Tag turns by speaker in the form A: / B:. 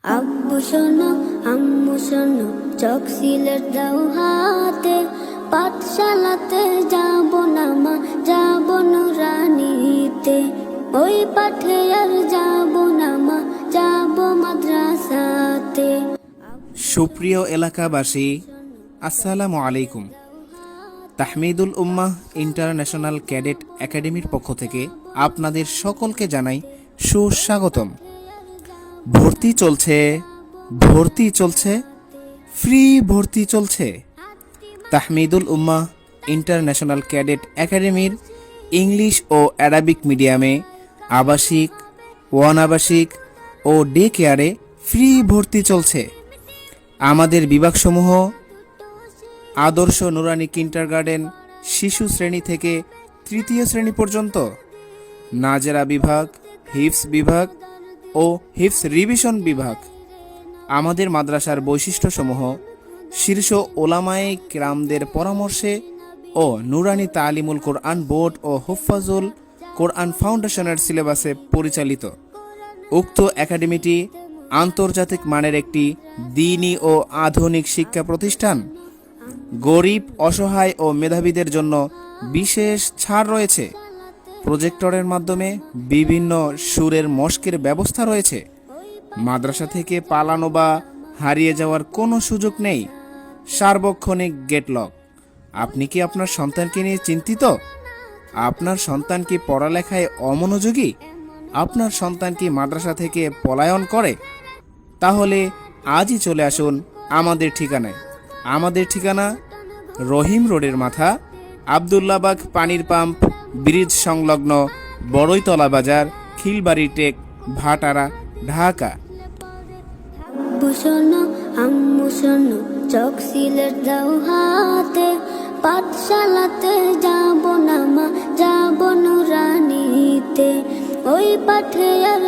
A: আব্বু শোনো আম্মু শোনো, চক সিলেট দাও হাতে, পাঠশালাতে যাব না মা, যাব নুরানিতে। ওই পাঠে আর যাব না মা, যাব মাদ্রাসাতে।
B: সুপ্রিয় এলাকাবাসী, আসসালামু আলাইকুম। তাহমিদুল উম্মাহ ইন্টারন্যাশনাল ক্যাডেট একাডেমির পক্ষ থেকে আপনাদের সকলকে জানাই সুস্বাগতম। ভর্তি চলছে, ফ্রি ভর্তি চলছে। তাহমিদুল উম্মাহ ইন্টারন্যাশনাল ক্যাডেট একাডেমির ইংলিশ ও অ্যারাবিক মিডিয়ামে আবাসিক, অনাবাসিক ও ডে কেয়ারে ফ্রি ভর্তি চলছে। আমাদের বিভাগসমূহ আদর্শ নুরানি কিন্ডারগার্টেন শিশু শ্রেণী থেকে তৃতীয় শ্রেণী পর্যন্ত, নাজেরা বিভাগ, হিফজ বিভাগ ও হিফজ রিভিশন বিভাগ। আমাদের মাদ্রাসার বৈশিষ্ট্যসমূহ শীর্ষ ওলামায়ে কিরামদের পরামর্শে ও নুরানি তালিমুল কোরআন বোর্ড ও হুফাজুল কোরআন ফাউন্ডেশনের সিলেবাসে পরিচালিত। উক্ত একাডেমিটি আন্তর্জাতিক মানের একটি দ্বীনি ও আধুনিক শিক্ষা প্রতিষ্ঠান। গরিব, অসহায় ও মেধাবীদের জন্য বিশেষ ছাড় রয়েছে। প্রজেক্টরের মাধ্যমে বিভিন্ন সুরের মশকের ব্যবস্থা রয়েছে। মাদ্রাসা থেকে পালানো বা হারিয়ে যাওয়ার কোনো সুযোগ নেই। সার্বক্ষণিক গেটলক। আপনি কি আপনার সন্তানকে নিয়ে চিন্তিত? আপনার সন্তান কি পড়ালেখায় অমনোযোগী? আপনার সন্তান কি মাদ্রাসা থেকে পলায়ন করে? তাহলে আজই চলে আসুন আমাদের ঠিকানায়। আমাদের ঠিকানা রহিম রোডের মাথা, আবদুল্লাবাগ পানির পাম্প ব্রিজ সংলগ্ন বড়ইতলা বাজার, খিলবাড়ি টেক, ভাটারা, ঢাকা।
A: আব্বু শোনো আম্মু শোনো, চক সিলেট দাও হাতে, পাঠশালাতে যাব না মা, যাব নুরানিতে। ওই পাঠে আর